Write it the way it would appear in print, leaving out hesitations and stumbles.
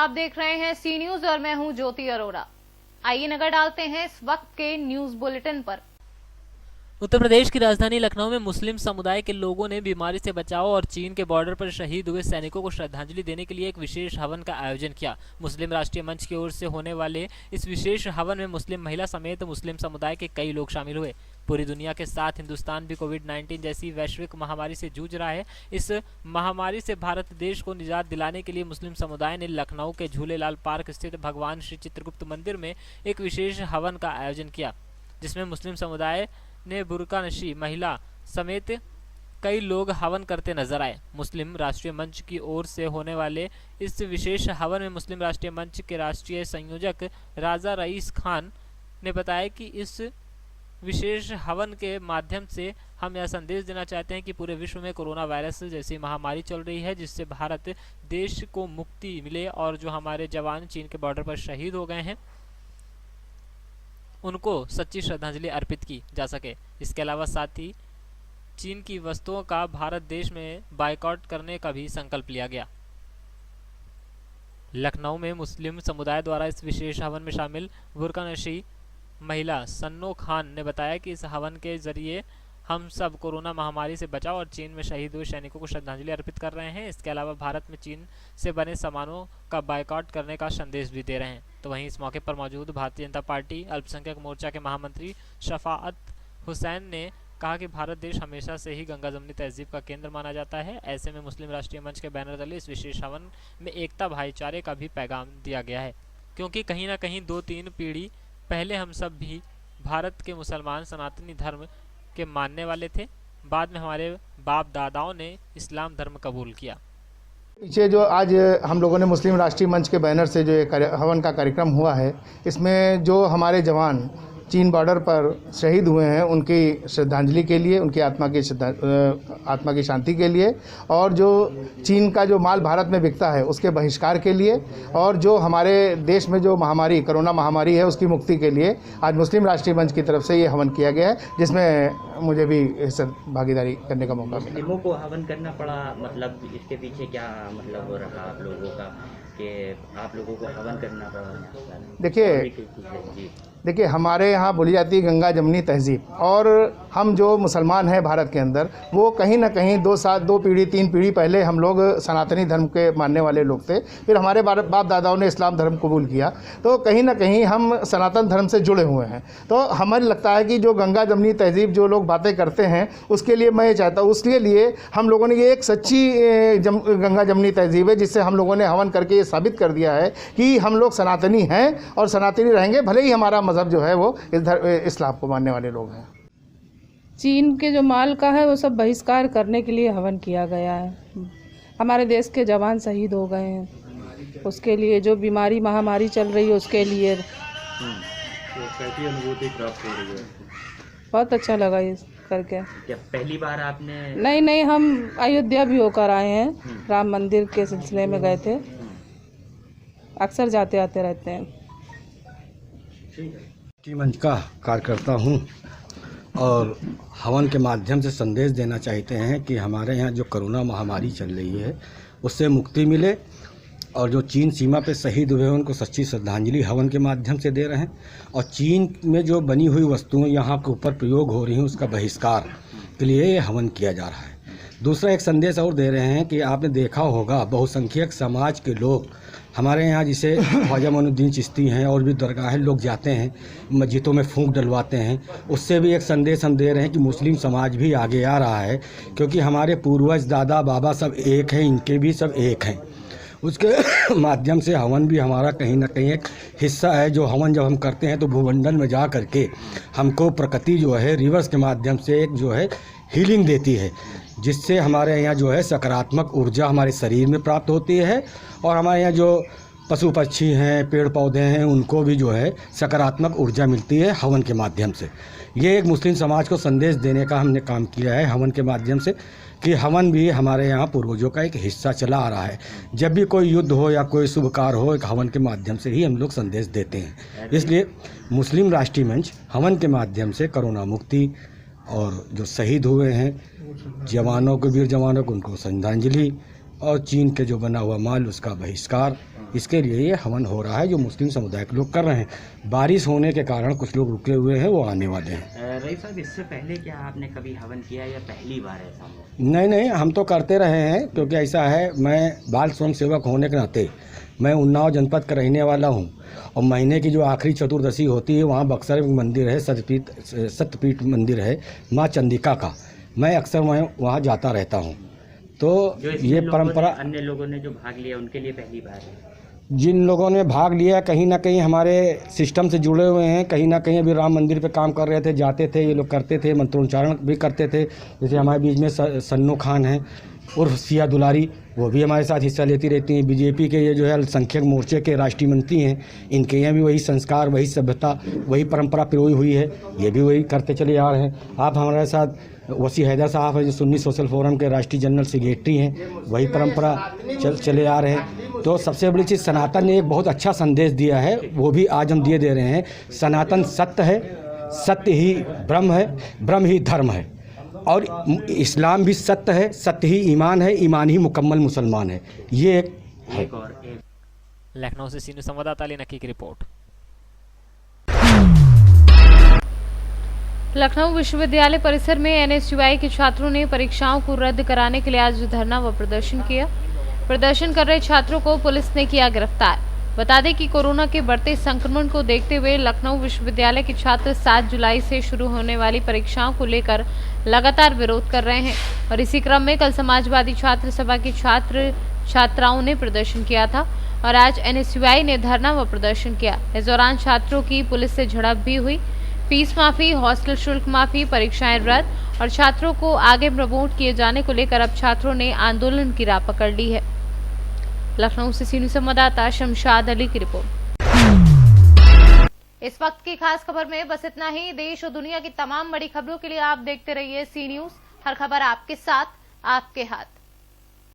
आप देख रहे हैं सी न्यूज और मैं हूं ज्योति अरोड़ा। आइए नजर डालते हैं इस वक्त के न्यूज बुलेटिन पर। उत्तर प्रदेश की राजधानी लखनऊ में मुस्लिम समुदाय के लोगों ने बीमारी से बचाव और चीन के बॉर्डर पर शहीद हुए सैनिकों को श्रद्धांजलि देने के लिए एक विशेष हवन का आयोजन किया। मुस्लिम राष्ट्रीय मंच की ओर से होने वाले इस विशेष हवन में मुस्लिम महिला समेत मुस्लिम समुदाय के कई लोग शामिल हुए। पूरी दुनिया के साथ हिंदुस्तान भी कोविड-19 जैसी वैश्विक महामारी से जूझ रहा है। इस महामारी से भारत देश को निजात दिलाने के लिए मुस्लिम समुदाय ने लखनऊ के झूलेलाल पार्क स्थित भगवान श्री चित्रगुप्त मंदिर में एक विशेष हवन का आयोजन किया, जिसमें मुस्लिम समुदाय ने बुर्का नशी महिला समेत कई लोग हवन करते नजर आए। मुस्लिम राष्ट्रीय मंच की ओर से होने वाले इस विशेष हवन में मुस्लिम राष्ट्रीय मंच के राष्ट्रीय संयोजक राजा रईस खान ने बताया कि इस विशेष हवन के माध्यम से हम यह संदेश देना चाहते हैं कि पूरे विश्व में कोरोना वायरस जैसी महामारी चल रही है, जिससे भारत देश को मुक्ति मिले और जो हमारे जवान चीन के बॉर्डर पर शहीद हो गए हैं उनको सच्ची श्रद्धांजलि अर्पित की जा सके। इसके अलावा साथ ही चीन की वस्तुओं का भारत देश में बायकॉट करने का भी संकल्प लिया गया। लखनऊ में मुस्लिम समुदाय द्वारा इस विशेष हवन में शामिल बुर्का नशी महिला सन्नो खान ने बताया कि इस हवन के जरिए हम सब कोरोना महामारी से बचाव और चीन में शहीद हुए सैनिकों को श्रद्धांजलि अर्पित कर रहे हैं। इसके अलावा भारत में चीन से बने सामानों का बायकॉट करने का संदेश भी दे रहे हैं। तो वहीं इस मौके पर मौजूद भारतीय जनता पार्टी अल्पसंख्यक मोर्चा के महामंत्री शफाअत हुसैन ने कहा कि भारत देश हमेशा से ही गंगा जमनी तहजीब का केंद्र माना जाता है। ऐसे में मुस्लिम राष्ट्रीय मंच के बैनर तले इस विशेष हवन में एकता भाईचारे का भी पैगाम दिया गया है, क्योंकि कहीं ना कहीं 2-3 पीढ़ी पहले हम सब भी भारत के मुसलमान सनातनी धर्म के मानने वाले थे। बाद में हमारे बाप दादाओं ने इस्लाम धर्म कबूल किया। पीछे जो आज हम लोगों ने मुस्लिम राष्ट्रीय मंच के बैनर से जो हवन का कार्यक्रम हुआ है, इसमें जो हमारे जवान चीन बॉर्डर पर शहीद हुए हैं उनकी श्रद्धांजलि के लिए, उनकी आत्मा की शांति के लिए, और जो चीन का जो माल भारत में बिकता है उसके बहिष्कार के लिए, और जो हमारे देश में जो महामारी कोरोना महामारी है उसकी मुक्ति के लिए आज मुस्लिम राष्ट्रीय मंच की तरफ से ये हवन किया गया है, जिसमें मुझे भी भागीदारी करने का मौका मिला। मुस्लिमों को हवन करना पड़ा, मतलब इसके पीछे क्या मतलब रहा आप लोगों का कि आप लोगों को हवन करना पड़ा? देखिए हमारे यहाँ बोली जाती है गंगा जमनी तहजीब, और हम जो मुसलमान हैं भारत के अंदर वो कहीं ना कहीं 2 पीढ़ी 3 पीढ़ी पहले हम लोग सनातनी धर्म के मानने वाले लोग थे। फिर हमारे बाप दादाओं ने इस्लाम धर्म कबूल किया, तो कहीं ना कहीं हम सनातन धर्म से जुड़े हुए हैं। तो हमें लगता है कि जो गंगा जमनी तहजीब जो लोग बातें करते हैं उसके लिए मैं ये चाहता हूँ, उसके लिए हम लोगों ने ये एक सच्ची गंगा जमनी तहजीब है, जिससे हम लोगों ने हवन करके ये साबित कर दिया है कि हम लोग सनातनी हैं और सनातनी रहेंगे, भले ही हमारा मज़हब जो है वो इस्लाम को मानने वाले लोग हैं। चीन के जो माल का है वो सब बहिष्कार करने के लिए हवन किया गया है। हमारे देश के जवान शहीद हो गए हैं, उसके लिए जो बीमारी महामारी चल रही है उसके लिए कैसी अनुभूति प्राप्त हो रही है? बहुत अच्छा लगा ये करके। क्या पहली बार आपने? नहीं, हम अयोध्या भी होकर आए हैं, राम मंदिर के सिलसिले में गए थे, अक्सर जाते आते रहते हैं। मंच का कार्यकर्ता हूँ और हवन के माध्यम से संदेश देना चाहते हैं कि हमारे यहाँ जो कोरोना महामारी चल रही है उससे मुक्ति मिले, और जो चीन सीमा पे शहीद हुए हैं उनको सच्ची श्रद्धांजलि हवन के माध्यम से दे रहे हैं, और चीन में जो बनी हुई वस्तुएं यहाँ के ऊपर प्रयोग हो रही हैं उसका बहिष्कार के लिए हवन किया जा रहा है। दूसरा एक संदेश और दे रहे हैं कि आपने देखा होगा बहुसंख्यक समाज के लोग हमारे यहाँ, जिसे ख्वाजा मोइनुद्दीन चिश्ती हैं और भी दरगाह लोग जाते हैं, मस्जिदों में फूंक डलवाते हैं, उससे भी एक संदेश हम दे रहे हैं कि मुस्लिम समाज भी आगे आ रहा है, क्योंकि हमारे पूर्वज दादा बाबा सब एक हैं, इनके भी सब एक हैं। उसके माध्यम से हवन भी हमारा कहीं ना कहीं एक हिस्सा है। जो हवन जब हम करते हैं तो भूमंडल में जा करके हमको प्रकृति जो है रिवर्स के माध्यम से एक जो है हीलिंग देती है, जिससे हमारे यहाँ जो है सकारात्मक ऊर्जा हमारे शरीर में प्राप्त होती है, और हमारे यहाँ जो पशु पक्षी हैं, पेड़ पौधे हैं, उनको भी जो है सकारात्मक ऊर्जा मिलती है हवन के माध्यम से। ये एक मुस्लिम समाज को संदेश देने का हमने काम किया है हवन के माध्यम से, कि हवन भी हमारे यहाँ पूर्वजों का एक हिस्सा चला आ रहा है। जब भी कोई युद्ध हो या कोई शुभ कार्य हो, एक हवन के माध्यम से ही हम लोग संदेश देते हैं। इसलिए मुस्लिम राष्ट्रीय मंच हवन के माध्यम से कोरोना मुक्ति और जो शहीद हुए हैं जवानों को, वीर जवानों को, उनको श्रद्धांजलि, और चीन के जो बना हुआ माल उसका बहिष्कार इसके लिए ये हवन हो रहा है जो मुस्लिम समुदाय के लोग कर रहे हैं। बारिश होने के कारण कुछ लोग रुके हुए हैं, वो आने वाले हैं। रईस साहब, इससे पहले क्या आपने कभी हवन किया या पहली बार ऐसा हो? नहीं, हम तो करते रहे हैं, क्योंकि ऐसा है, मैं बाल स्वयं सेवक होने के नाते मैं उन्नाव जनपद का रहने वाला हूँ और महीने की जो आखिरी चतुर्दशी होती है वहाँ बक्सर में मंदिर है, सत्यपीठ मंदिर है माँ चंडिका का, मैं अक्सर वहाँ जाता रहता हूँ। तो ये परंपरा अन्य लोगों ने जो भाग लिया उनके लिए पहली बार है। जिन लोगों ने भाग लिया कहीं ना कहीं हमारे सिस्टम से जुड़े हुए हैं, कहीं ना कहीं अभी राम मंदिर पे काम कर रहे थे, जाते थे, ये लोग करते थे, मंत्रोच्चारण भी करते थे। जैसे हमारे बीच में सन्नो खान हैं उर्फ सिया दुलारी, वो भी हमारे साथ हिस्सा लेती रहती हैं। बीजेपी के ये जो है अल्पसंख्यक मोर्चे के राष्ट्रीय मंत्री हैं, इनके यहाँ भी वही संस्कार, वही सभ्यता, वही परंपरा पिरोई हुई है, ये भी वही करते चले आ रहे हैं। आप हमारे साथ वसी हैदर साहब है जो सुन्नी सोशल फोरम के राष्ट्रीय जनरल सेक्रेटरी हैं, वही परंपरा चले आ रहे हैं। तो सबसे बड़ी चीज़ सनातन ने एक बहुत अच्छा संदेश दिया है, वो भी आज हम दे रहे हैं। सनातन सत्य है, सत्य ही ब्रह्म है, ब्रह्म ही धर्म है, और इस्लाम भी सत्य है, सत्य ही ईमान है, ईमान ही मुकम्मल मुसलमान है। ये एक है। लखनऊ से सीनियर संवाददाता अली नकी की रिपोर्ट। लखनऊ विश्वविद्यालय परिसर में एनएसयूआई के छात्रों ने परीक्षाओं को रद्द कराने के लिए आज धरना व प्रदर्शन किया। प्रदर्शन कर रहे छात्रों को पुलिस ने किया गिरफ्तार। बता दें कि कोरोना के बढ़ते संक्रमण को देखते हुए लखनऊ विश्वविद्यालय के छात्र 7 जुलाई से शुरू होने वाली परीक्षाओं को लेकर लगातार विरोध कर रहे हैं और इसी क्रम में कल समाजवादी छात्र सभा के छात्राओं ने प्रदर्शन किया था और आज एनएसयूआई ने धरना व प्रदर्शन किया। इस दौरान छात्रों की पुलिस से झड़प भी हुई। फीस माफी, हॉस्टल शुल्क माफी, परीक्षाएं रद्द और छात्रों को आगे प्रमोट किए जाने को लेकर अब छात्रों ने आंदोलन की राह पकड़ ली है। लखनऊ से सीनियर संवाददाता शमशाद अली की रिपोर्ट। इस वक्त की खास खबर में बस इतना ही। देश और दुनिया की तमाम बड़ी खबरों के लिए आप देखते रहिए सी न्यूज़। हर खबर आपके साथ, आपके हाथ।